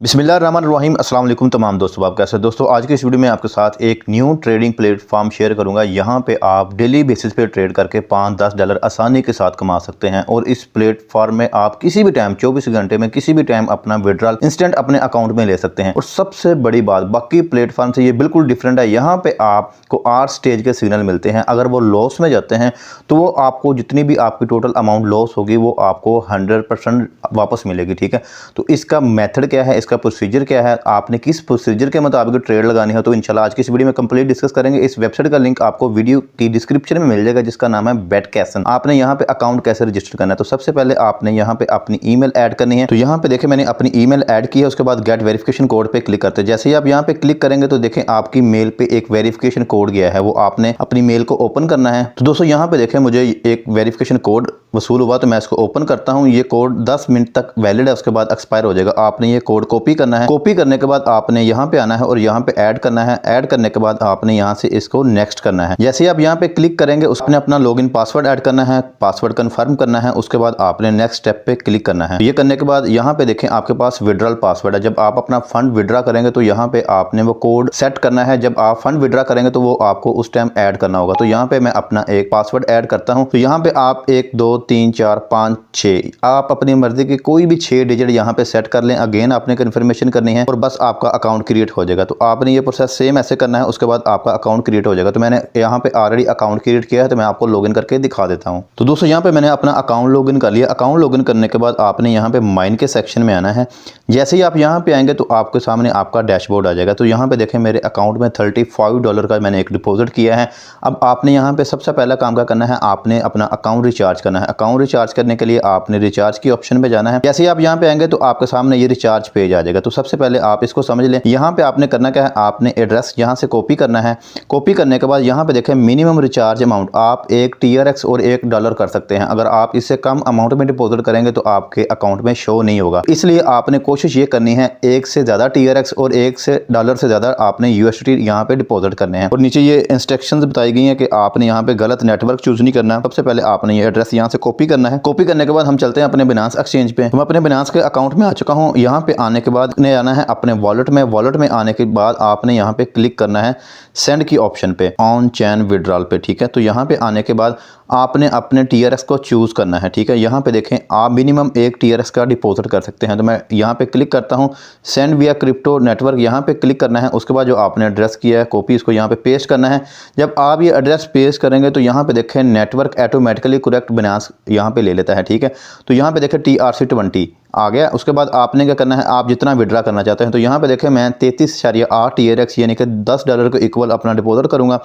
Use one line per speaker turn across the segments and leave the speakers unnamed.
बिस्मिल्लाहिर्रहमानिर्रहीम। अस्सलाम वालेकुम तमाम दोस्तों, आप कैसे दोस्तों। आज की इस वीडियो में आपके साथ एक न्यू ट्रेडिंग प्लेटफॉर्म शेयर करूंगा। यहां पे आप डेली बेसिस पे ट्रेड करके $5-10 आसानी के साथ कमा सकते हैं और इस प्लेटफॉर्म में आप किसी भी टाइम 24 घंटे में किसी भी टाइम अपना विड्रॉल इंस्टेंट अपने अकाउंट में ले सकते हैं। और सबसे बड़ी बात, बाकी प्लेटफॉर्म से ये बिल्कुल डिफरेंट है। यहाँ पे आपको 8 स्टेज के सिग्नल मिलते हैं। अगर वो लॉस में जाते हैं तो वो आपको जितनी भी आपकी टोटल अमाउंट लॉस होगी वो आपको 100% वापस मिलेगी। ठीक है, तो इसका मेथड क्या है, इसका प्रोसीजर क्या है, आपने किस प्रोसीजर के मुताबिक ट्रेड लगानी है, तो इंशाल्लाह आज की इस वीडियो में कंप्लीट डिस्कस करेंगे। इस वेबसाइट का लिंक आपको वीडियो की डिस्क्रिप्शन में मिल जाएगा, जिसका नाम है बेटकैसन। आपने यहाँ पे अकाउंट कैसे रजिस्टर करना है, तो सबसे पहले आपने यहाँ पे अपनी ईमेल ऐड करनी है। तो यहाँ पे देखें मैंने अपनी ईमेल ऐड की है। उसके बाद गेट वेरिफिकेशन कोड पे क्लिक करते हैं। जैसे ही आप यहाँ पे क्लिक करेंगे तो देखें आपकी मेल पे एक वेरिफिकेशन कोड गया है, वो आपने अपनी मेल को ओपन करना है। तो दोस्तों यहाँ पे देखें मुझे एक वेरिफिकेशन कोड वसूल हुआ, तो मैं इसको ओपन करता हूँ। ये कोड 10 मिनट तक वैलिड है, उसके बाद एक्सपायर हो जाएगा। आपने ये कोड कॉपी करना है। कॉपी करने के बाद आपने यहाँ पे आना है और यहाँ पे ऐड करना है। ऐड करने के बाद आपने यहाँ से इसको नेक्स्ट करना है। जैसे ही आप यहाँ पे क्लिक करेंगे उसने अपना लॉगिन पासवर्ड ऐड करना है, पासवर्ड कंफर्म करना है। उसके बाद आपने नेक्स्ट स्टेप पे क्लिक करना है। ये करने के बाद यहाँ पे देखें आपके पास विड्रॉल पासवर्ड है। जब आप अपना फंड विड्रॉ करेंगे तो यहाँ पे आपने वो कोड सेट करना है। जब आप फंड विड्रॉ करेंगे तो वो आपको उस टाइम ऐड करना होगा। तो यहाँ पे मैं अपना एक पासवर्ड ऐड करता हूँ। तो यहाँ पे आप 1 2 3 4 5 6 आप अपनी मर्जी की कोई भी 6 डिजिट यहाँ पे सेट कर लें। अगेन आपने कन्फर्मेशन करनी है और बस आपका अकाउंट क्रिएट हो जाएगा। तो आपने ये प्रोसेस सेम ऐसे करना है, उसके बाद आपका अकाउंट क्रिएट हो जाएगा। तो मैंने यहाँ पे ऑलरेडी अकाउंट क्रिएट किया है, तो मैं आपको लॉगिन करके दिखा देता हूँ। तो दोस्तों यहाँ पे मैंने अपना अकाउंट लॉगिन कर लिया। अकाउंट लॉगिन करने के बाद आपने यहाँ पे माइन के सेक्शन में आना है। जैसे ही आप यहाँ पे आएंगे तो आपके सामने आपका डैशबोर्ड आ जाएगा। तो यहाँ पे देखें मेरे अकाउंट में $35 का मैंने एक डिपॉजिट किया है। अब आपने यहाँ पे सबसे पहला काम क्या करना है, आपने अपना अकाउंट रिचार्ज करना है। अकाउंट रिचार्ज करने के लिए आपने रिचार्ज की ऑप्शन पे जाना है। जैसे ही आप यहाँ पे आएंगे तो आपके सामने ये रिचार्ज पेज आ जाएगा। तो सबसे पहले आप इसको समझ लें। यहाँ पे आपने करना क्या है, आपने एड्रेस यहाँ से कॉपी करना है। कॉपी करने के बाद यहाँ पे देखें मिनिमम रिचार्ज अमाउंट आप एक TRX और $1 कर सकते हैं। अगर आप इससे कम अमाउंट में डिपॉजिट करेंगे तो आपके अकाउंट में शो नहीं होगा। इसलिए आपने कोशिश ये करनी है एक से ज़्यादा TRX और $1 से ज़्यादा आपने USD यहाँ पे डिपॉजिट करने हैं। और नीचे ये इंस्ट्रक्शंस बताई गई हैं कि आपने यहाँ पे गलत नेटवर्क चूज नहीं करना। सबसे पहले आपने ये एड्रेस यहाँ से कॉपी करना है। कॉपी करने के बाद हम चलते हैं अपने बिनांस एक्सचेंज पे। मैं अपने बिनांस के अकाउंट में आ चुका हूँ। यहाँ पे आने के बाद ने आना है अपने वॉलेट में। वॉलेट में आने के बाद आपने यहाँ पे क्लिक करना है सेंड की ऑप्शन पे, ऑन चैन विड्रॉल पे। ठीक है, तो यहाँ पे आने के बाद आपने अपने TRX को चूज करना है। ठीक है, यहाँ पे देखें आप मिनिमम एक TRX का डिपॉजिट कर सकते हैं। तो मैं यहाँ पे क्लिक करता हूँ सेंड विया क्रिप्टो नेटवर्क, यहाँ पे क्लिक करना है। उसके बाद जो आपने एड्रेस किया है कॉपी, इसको यहाँ पे पेस्ट करना है। जब आप ये एड्रेस पेस्ट करेंगे तो यहाँ पे देखें नेटवर्क ऑटोमेटिकली करेक्ट बिनांस यहाँ पे ले लेता है। ठीक है, तो यहाँ पे देखें TRC20 आ गया। उसके बाद आपने क्या करना है, आप जितना विड्रा करना चाहते हैं। तो यहाँ पे देखें मैं 33.8 TRX यानी कि $10 को इक्वल अपना डिपॉजिट करूँगा।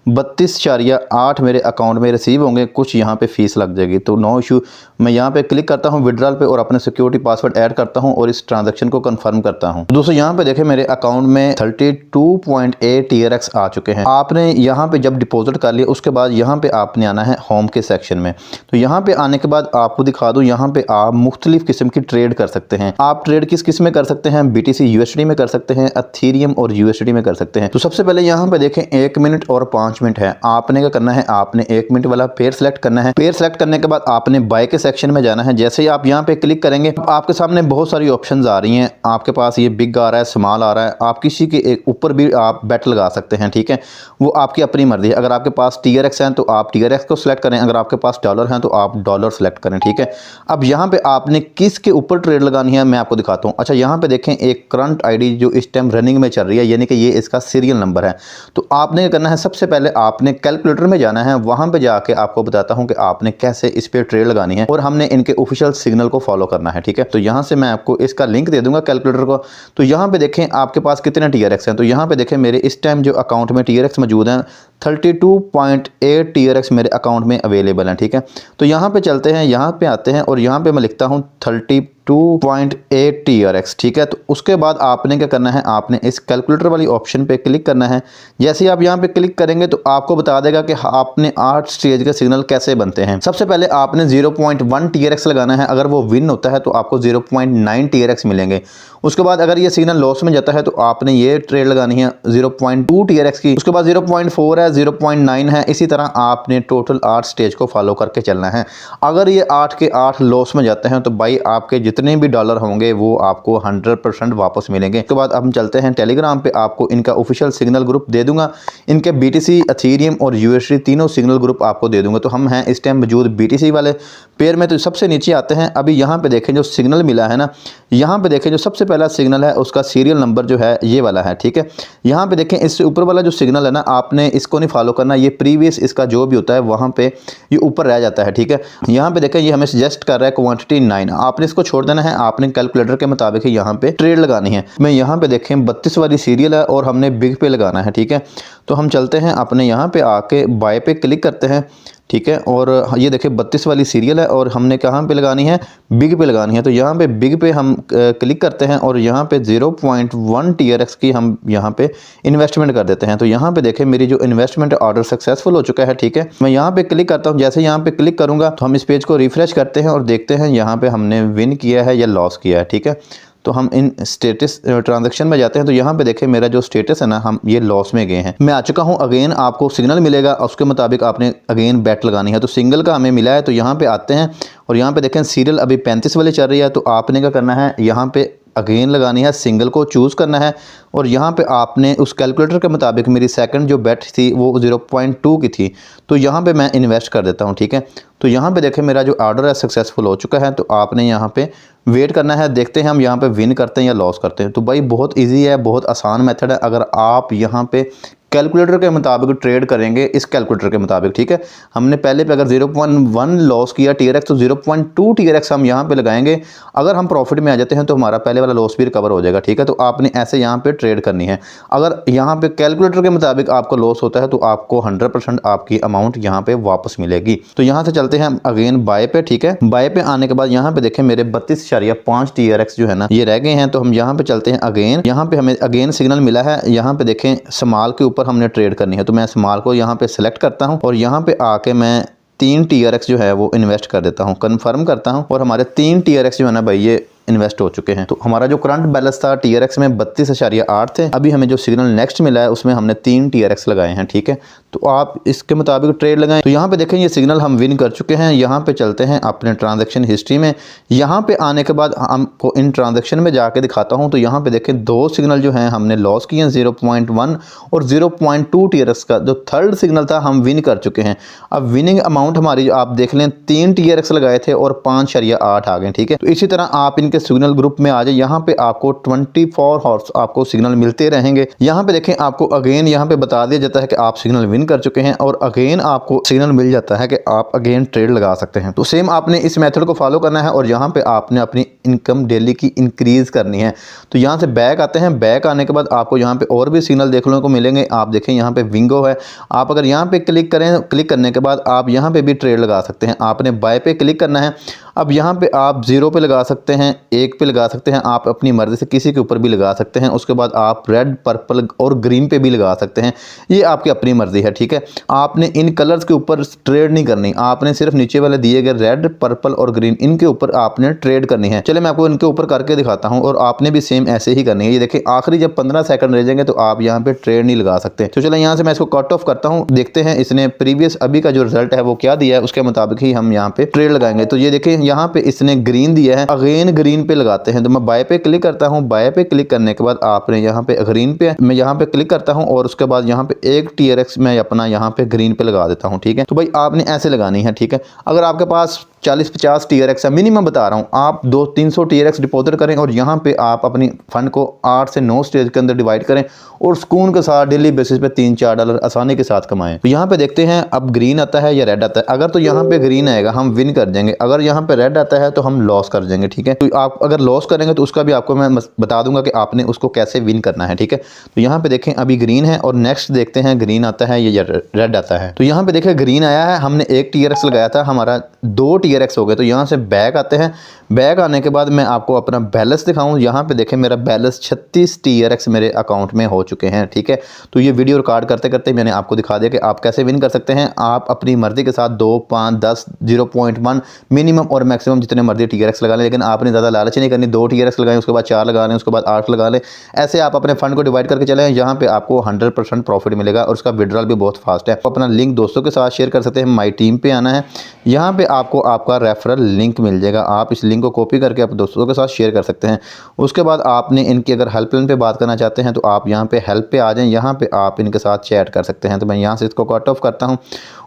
32.8 मेरे अकाउंट में रिसीव होंगे। कुछ यहाँ पे फीस लग जाएगी, तो नो इशू। मैं यहाँ पे क्लिक करता हूँ विड्रॉल पे और अपने सिक्योरिटी पासवर्ड ऐड करता हूँ और इस ट्रांजेक्शन को कंफर्म करता हूँ। दोस्तों यहाँ पे देखें मेरे अकाउंट में 32.8 TRX आ चुके हैं। आपने यहाँ पे जब डिपॉजिट कर लिया उसके बाद यहाँ पे आपने आना है होम के सेक्शन में। तो यहाँ पे आने के बाद आपको दिखा दूँ, यहाँ पे आप मुख्तलिफ किस्म की ट्रेड कर सकते हैं। आप ट्रेड किस किस में कर सकते हैं, BTC USD में कर सकते हैं, एथेरियम और USD में कर सकते हैं। तो सबसे पहले यहाँ पे देखें 1 मिनट और 5 मिनट है। आपने क्या करना है, आपने 1 मिनट वाला पेयर सेलेक्ट करना है। पेयर सेलेक्ट करने के बाद आपने बाय के सेक्शन में जाना है। जैसे ही आप यहाँ पे क्लिक करेंगे आपके सामने बहुत सारी ऑप्शंस आ रही हैं। आपके पास ये बिग आ रहा है, स्मॉल आ रहा है। आप किसी के एक ऊपर भी आप बेट लगा सकते हैं। ठीक है, वो आपकी अपनी मर्जी है। अगर आपके पास TRX है तो आप TRX को सिलेक्ट करें, अगर आपके पास डॉलर है तो आप डॉलर सेलेक्ट करें। ठीक है, अब यहाँ पे आपने किसके ऊपर ट्रेड लगानी है मैं आपको दिखाता हूँ। अच्छा, यहाँ पे देखें एक करंट ID जो इस टाइम रनिंग में चल रही है, यानी कि ये इसका सीरियल नंबर है। तो आपने क्या करना है, सबसे पहले आपने कैलकुलेटर में जाना है। वहां पे जाके आपको बताता हूँ कि आपने कैसे इस पे ट्रेड लगानी है और हमने इनके ऑफिशियल सिग्नल को फॉलो करना है। ठीक है, तो यहाँ से मैं आपको इसका लिंक दे दूंगा कैलकुलेटर को। तो यहाँ पे देखें आपके पास कितने TRX हैं। तो यहाँ पे देखें मेरे इस टाइम जो अकाउंट में TRX मौजूद हैं 32.8 TRX मेरे अकाउंट में अवेलेबल हैं। ठीक है, तो यहाँ पे चलते हैं, यहाँ पे आते हैं और यहाँ पे मैं लिखता हूँ 32.8 TRX। ठीक है, तो उसके बाद आपने क्या करना है, आपने इस कैलकुलेटर वाली ऑप्शन पे क्लिक करना है। जैसे ही आप यहाँ पे क्लिक करेंगे तो आपको बता देगा कि आपने 8 स्टेज के सिग्नल कैसे बनते हैं। सबसे पहले आपने 0.1 TRX लगाना है। अगर वो विन होता है तो आपको 0.9 TRX मिलेंगे। उसके बाद अगर ये सिग्नल लॉस में जाता है तो आपने ये ट्रेड लगानी है 0.2 TRX की। उसके बाद 0.4 है, 0.9 है। इसी तरह आपने टोटल 8 स्टेज को फॉलो करके चलना है। अगर ये 8 के 8 लॉस में जाते हैं तो भाई आपके जितने भी डॉलर होंगे वो आपको 100% वापस मिलेंगे। उसके बाद हम चलते हैं टेलीग्राम पे, आपको इनका ऑफिशियल सिग्नल ग्रुप दे दूंगा। इनके BTC, एथेरियम और USD तीनों सिग्नल ग्रुप आपको दे दूंगा। तो हम हैं इस टाइम मौजूद BTC वाले पेयर में। तो सबसे नीचे आते हैं, अभी यहाँ पे देखें जो सिग्नल मिला है ना, यहाँ पे देखें जो सबसे पहला सिग्नल है उसका सीरियल नंबर जो है ये वाला है, ठीक है। यहाँ पे देखें इससे ऊपर वाला जो सिग्नल है ना, आपने इसको नहीं फॉलो करना, ये प्रीवियस इसका जो भी होता है वहाँ पे ये ऊपर रह जाता है, ठीक है। यहाँ पे देखें ये हमें सजेस्ट कर रहा है क्वांटिटी 9, आपने इसको छोड़ देना है, आपने कैलकुलेटर के मुताबिक ही यहाँ पे ट्रेड लगानी है। मैं यहाँ पे देखें 32 वाली सीरियल है और हमने बिग पे लगाना है, ठीक है। तो हम चलते हैं अपने यहाँ पे आके बाय पे क्लिक करते हैं, ठीक है। और ये देखिए 32 वाली सीरियल है और हमने कहाँ पे लगानी है, बिग पे लगानी है। तो यहाँ पे बिग पे हम क्लिक करते हैं और यहाँ पे 0.1 TRX की हम यहाँ पे इन्वेस्टमेंट कर देते हैं। तो यहाँ पे देखें मेरी जो इन्वेस्टमेंट ऑर्डर सक्सेसफुल हो चुका है, ठीक है। मैं यहाँ पे क्लिक करता हूँ, जैसे यहाँ पे क्लिक करूँगा तो हम इस पेज को रिफ्रेश करते हैं और देखते हैं यहाँ पे हमने विन किया है या लॉस किया है, ठीक है। तो हम इन स्टेटस ट्रांजैक्शन में जाते हैं। तो यहाँ पे देखें मेरा जो स्टेटस है ना, हम ये लॉस में गए हैं, मैं आ चुका हूँ। अगेन आपको सिग्नल मिलेगा, उसके मुताबिक आपने अगेन बैट लगानी है। तो सिंगल का हमें मिला है, तो यहाँ पे आते हैं और यहाँ पे देखें सीरियल अभी 35 वाली चल रही है। तो आपने क्या करना है, यहाँ पे अगेन लगानी है, सिंगल को चूज़ करना है और यहाँ पे आपने उस कैलकुलेटर के मुताबिक मेरी सेकंड जो बेट थी वो 0.2 की थी, तो यहाँ पे मैं इन्वेस्ट कर देता हूँ, ठीक है। तो यहाँ पे देखें मेरा जो ऑर्डर है सक्सेसफुल हो चुका है। तो आपने यहाँ पे वेट करना है, देखते हैं हम यहाँ पे विन करते हैं या लॉस करते हैं। तो भाई बहुत ईजी है, बहुत आसान मेथड है। अगर आप यहाँ पे कैलकुलेटर के मुताबिक ट्रेड करेंगे, इस कैलकुलेटर के मुताबिक, ठीक है। हमने पहले पे अगर 0.1 लॉस किया TRX, तो 0.2 TRX हम यहाँ पे लगाएंगे। अगर हम प्रॉफिट में आ जाते हैं तो हमारा पहले वाला लॉस भी रिकवर हो जाएगा, ठीक है। तो आपने ऐसे यहाँ पे ट्रेड करनी है। अगर यहाँ पे कैलकुलेटर के मुताबिक आपको लॉस होता है तो आपको 100% आपकी अमाउंट यहाँ पे वापस मिलेगी। तो यहाँ से चलते हैं हम अगेन बाय पे, ठीक है। बाय पे आने के बाद यहाँ पे देखें मेरे 32.5 TRX जो है ना ये रह गए हैं। तो हम यहाँ पे चलते हैं अगेन, यहाँ पे हमें अगेन सिग्नल मिला है। यहाँ पे देखें स्मॉल के ऊपर हमने ट्रेड करनी है। तो मैं स्मॉल को यहाँ पे सिलेक्ट करता हूँ और यहाँ पे आके मैं 3 TRX जो है वो इन्वेस्ट कर देता हूँ, कंफर्म करता हूँ और हमारे 3 TRX जो है ना भाई ये इन्वेस्ट हो चुके हैं। तो हमारा जो करंट बैलेंस था TRX में 32.8 थे। अभी हमें जो सिग्नल नेक्स्ट मिला है उसमें हमने 3 TRX लगाए हैं, ठीक है। तो आप इसके मुताबिक ट्रेड लगाएं। तो यहाँ पे देखें ये सिग्नल हम विन कर चुके हैं। यहाँ पे चलते हैं अपने ट्रांजैक्शन हिस्ट्री में। यहाँ पे आने के बाद हमको इन ट्रांजैक्शन में जाके दिखाता हूँ। तो यहाँ पे देखें 2 सिग्नल जो हैं हमने लॉस किए हैं, 0.1 और 0.2 TRX का। जो थर्ड सिग्नल था हम विन कर चुके हैं। अब विनिंग अमाउंट हमारी जो आप देख लें 3 TRX लगाए थे और 5.8 आ गए, ठीक है। तो इसी तरह आप इनके सिग्नल ग्रुप में आ जाए। यहाँ पे आपको 24 हॉर्स आपको सिग्नल मिलते रहेंगे। यहाँ पे देखें आपको अगेन यहाँ पे बता दिया जाता है कि आप सिग्नल विन कर चुके हैं और अगेन आपको सिग्नल मिल जाता है कि आप अगेन ट्रेड लगा सकते हैं। तो सेम आपने इस मेथड को फॉलो करना है और यहाँ पे आपने अपनी इनकम डेली की इंक्रीज करनी है। तो यहाँ से बैक आते हैं। बैक आने के बाद आपको यहाँ पे और भी सिग्नल देखने को मिलेंगे। आप देखें यहाँ पे विंगो है। आप अगर यहाँ पे क्लिक करें, क्लिक करने के बाद आप यहाँ पे भी ट्रेड लगा सकते हैं। आपने बाय पे क्लिक करना है। अब यहाँ पे आप 0 पे लगा सकते हैं, 1 पे लगा सकते हैं, आप अपनी मर्जी से किसी के ऊपर भी लगा सकते हैं। उसके बाद आप रेड, पर्पल और ग्रीन पे भी लगा सकते हैं, ये आपकी अपनी मर्जी है, ठीक है। आपने इन कलर्स के ऊपर ट्रेड नहीं करनी, आपने सिर्फ नीचे वाले दिए गए रेड, पर्पल और ग्रीन इनके ऊपर आपने ट्रेड करनी है। चले मैं आपको इनके ऊपर करके दिखाता हूँ और आपने भी सेम ऐसे ही करनी है। ये देखिए आखिरी जब 15 सेकंड रह जाएंगे तो आप यहाँ पे ट्रेड नहीं लगा सकते। तो चले यहाँ से मैं इसको कट ऑफ करता हूँ, देखते हैं इसने प्रीवियस अभी का जो रिजल्ट है वो क्या दिया है, उसके मुताबिक ही हम यहाँ पे ट्रेड लगाएंगे। तो ये देखिए यहाँ पे इसने ग्रीन दिया है, अगेन ग्रीन पे लगाते हैं। तो मैं बाय पे क्लिक करता हूँ। बाय पे क्लिक करने के बाद आपने यहाँ पे ग्रीन पे मैं यहाँ पे क्लिक करता हूँ और उसके बाद यहाँ पे 1 TRX मैं अपना यहाँ पे ग्रीन पे लगा देता हूँ, ठीक है। तो भाई आपने ऐसे लगानी है, ठीक है। अगर आपके पास 40-50 TRX है, मिनिमम बता रहा हूँ, आप 200-300 TRX डिपॉजिट करें और यहाँ पे आप अपनी फंड को 8 से 9 स्टेज के अंदर डिवाइड करें और सुकून के साथ डेली बेसिस पे $3-4 आसानी के साथ कमाएं। तो यहाँ पे देखते हैं अब ग्रीन आता है या रेड आता है। अगर तो यहाँ पे ग्रीन आएगा हम विन कर जाएंगे, अगर यहाँ पे रेड आता है तो हम लॉस कर जाएंगे, ठीक है। तो आप अगर लॉस करेंगे तो उसका भी आपको मैं बता दूंगा कि आपने उसको कैसे विन करना है, ठीक है। तो यहाँ पे देखें अभी ग्रीन है और नेक्स्ट देखते हैं ग्रीन आता है या रेड आता है। तो यहाँ पे देखें ग्रीन आया है, हमने 1 TRX लगाया था, हमारा 2 TRX हो गए। तो यहाँ से बैक आते हैं। बैक आने के बाद मैं आपको अपना बैलेंस दिखाऊं। यहाँ पे देखें मेरा बैलेंस 36 TRX मेरे अकाउंट में हो चुके हैं, ठीक है। तो ये वीडियो रिकॉर्ड करते करते मैंने आपको दिखा दिया कि आप कैसे विन कर सकते हैं। आप अपनी मर्जी के साथ 2, 5, 10, 0.1 मिनिमम और मैक्सिमम जितने मर्जी TRX लगा लें, लेकिन आपने ज़्यादा लालच नहीं करनी। 2 TRX लगाएं, उसके बाद 4 लगा लें, उसके बाद 8 लगा लें। ऐसे आप अपने फंड को डिवाइड करके चलें। यहाँ पे आपको 100% प्रॉफिट मिलेगा और उसका विड्रॉल भी बहुत फास्ट है। अपना लिंक दोस्तों के साथ शेयर कर सकते हैं। माई टीम पे आना है, यहाँ पे आपको आपका रेफरल लिंक मिल जाएगा। आप इस लिंक को कॉपी करके अपने दोस्तों के साथ शेयर कर सकते हैं। उसके बाद आपने इनकी अगर हेल्पलाइन पे बात करना चाहते हैं तो आप यहाँ पे हेल्प पे आ जाएं, यहाँ पे आप इनके साथ चैट कर सकते हैं। तो मैं यहाँ से इसको कट ऑफ करता हूँ।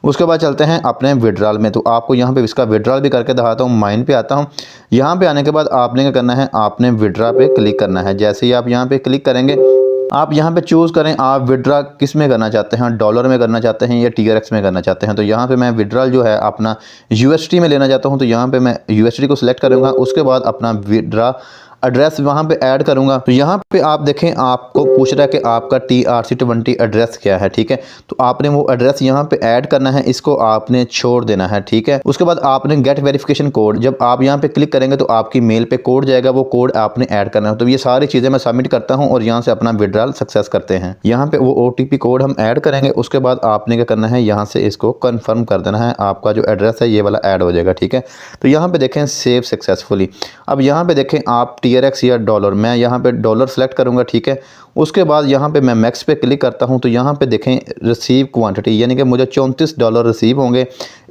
उसके बाद चलते हैं अपने विड्रॉल में। तो आपको यहाँ पे इसका विड्रॉल भी करके दिखाता हूँ। माइन पे आता हूँ। यहाँ पे आने के बाद आपने क्या करना है, आपने विड्रॉ पे क्लिक करना है। जैसे ही आप यहाँ पे क्लिक करेंगे, आप यहाँ पे चूज़ करें आप विड्रॉ किस में करना चाहते हैं, डॉलर में करना चाहते हैं या TRX में करना चाहते हैं। तो यहाँ पे मैं विड्रॉल जो है अपना USD में लेना चाहता हूँ, तो यहाँ पे मैं USD को सिलेक्ट करूँगा। उसके बाद अपना विड्रॉ एड्रेस वहाँ पे ऐड करूँगा। तो यहाँ पे आप देखें आपको पूछ रहा है कि आपका TRC20 एड्रेस क्या है, ठीक है। तो आपने वो एड्रेस यहाँ पे ऐड करना है, इसको आपने छोड़ देना है, ठीक है। उसके बाद आपने गेट वेरिफिकेशन कोड, जब आप यहाँ पे क्लिक करेंगे तो आपकी मेल पे कोड जाएगा, वो कोड आपने ऐड करना है। तो ये सारी चीज़ें मैं सबमिट करता हूँ और यहाँ से अपना विड्रॉल सक्सेस करते हैं। यहाँ पे वो OTP कोड हम ऐड करेंगे। उसके बाद आपने क्या करना है, यहाँ से इसको कन्फर्म कर देना है। आपका जो एड्रेस है ये वाला ऐड हो जाएगा, ठीक है। तो यहाँ पे देखें सेव सक्सेसफुली। अब यहाँ पे देखें आप TRX या डॉलर, मैं यहाँ पे डॉलर सेलेक्ट करूँगा, ठीक है। उसके बाद यहाँ पे मैं मैक्स पे क्लिक करता हूँ। तो यहाँ पे देखें रिसीव क्वांटिटी, यानी कि मुझे $34 रिसीव होंगे।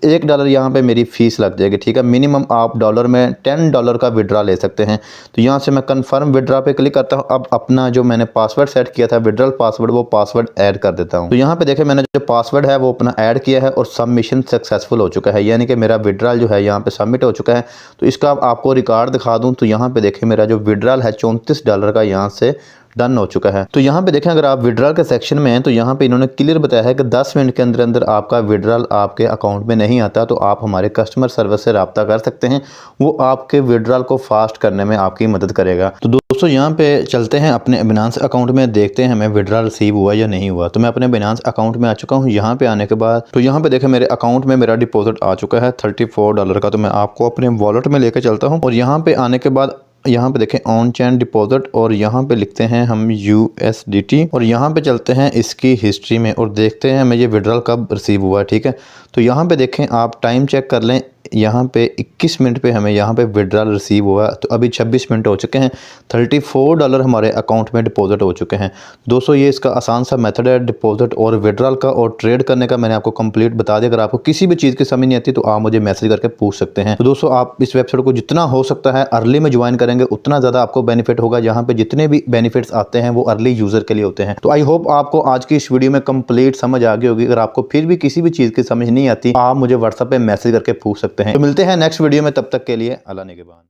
$1 यहाँ पे मेरी फ़ीस लग जाएगी, ठीक है। मिनिमम आप डॉलर में $10 का विड्रॉ ले सकते हैं। तो यहाँ से मैं कन्फर्म विड्रॉ पे क्लिक करता हूँ। अब अपना जो मैंने पासवर्ड सेट किया था विड्रॉल पासवर्ड, वो पासवर्ड ऐड कर देता हूँ। तो यहाँ पे देखें मैंने जो पासवर्ड है वो अपना ऐड किया है और सबमिशन सक्सेसफुल हो चुका है, यानी कि मेरा विड्रॉल जो है यहाँ पे सबमिट हो चुका है। तो इसका आपको रिकॉर्ड दिखा दूँ तो यहाँ पे देखें मेरा जो विड्रॉल है $34 का यहाँ से डन हो चुका है। तो यहाँ पे देखें अगर आप विड्रॉल के सेक्शन में हैं तो यहाँ पे इन्होंने क्लियर बताया है कि 10 मिनट के अंदर अंदर आपका विड्रॉल आपके अकाउंट में नहीं आता तो आप हमारे कस्टमर सर्विस से रब्ता कर सकते हैं, वो आपके विड्रॉल को फास्ट करने में आपकी मदद करेगा। तो दोस्तों यहाँ पे चलते हैं अपने बिनांस अकाउंट में, देखते हैं हमें विड्रॉल रिसीव हुआ या नहीं हुआ। तो मैं अपने बिनांस अकाउंट में आ चुका हूँ। यहाँ पे आने के बाद तो यहाँ पे देखें मेरे अकाउंट में मेरा डिपॉजिट आ चुका है $34 का। तो मैं आपको अपने वॉलेट में लेकर चलता हूँ और यहाँ पे आने के बाद यहाँ पे देखें ऑन चेन डिपॉजिट और यहाँ पे लिखते हैं हम USDT और यहाँ पे चलते हैं इसकी हिस्ट्री में और देखते हैं हमें ये विड्रॉल कब रिसीव हुआ है, ठीक है। तो यहाँ पे देखें आप टाइम चेक कर लें, यहाँ पे 21 मिनट पे हमें यहाँ पे विड्रॉल रिसीव हुआ। तो अभी 26 मिनट हो चुके हैं, $34 हमारे अकाउंट में डिपॉजिट हो चुके हैं। दोस्तों ये इसका आसान सा मेथड है डिपॉजिट और विड्रॉल का और ट्रेड करने का, मैंने आपको कंप्लीट बता दिया। अगर आपको किसी भी चीज़ की समझ नहीं आती तो आप मुझे मैसेज करके पूछ सकते हैं। तो दोस्तों आप इस वेबसाइट को जितना हो सकता है अर्ली में ज्वाइन करेंगे उतना ज़्यादा आपको बेनिफिट होगा। यहाँ पे जितने भी बेनिफिट्स आते हैं वो अर्ली यूज़र के लिए होते हैं। तो आई होप आपको आज की इस वीडियो में कंप्लीट समझ आ गई होगी। अगर आपको फिर भी किसी भी चीज़ की समझ नहीं आती आप मुझे व्हाट्सएप पे मैसेज करके पूछ सकते हैं। तो मिलते हैं नेक्स्ट वीडियो में, तब तक के लिए अल्लाह निगहबान।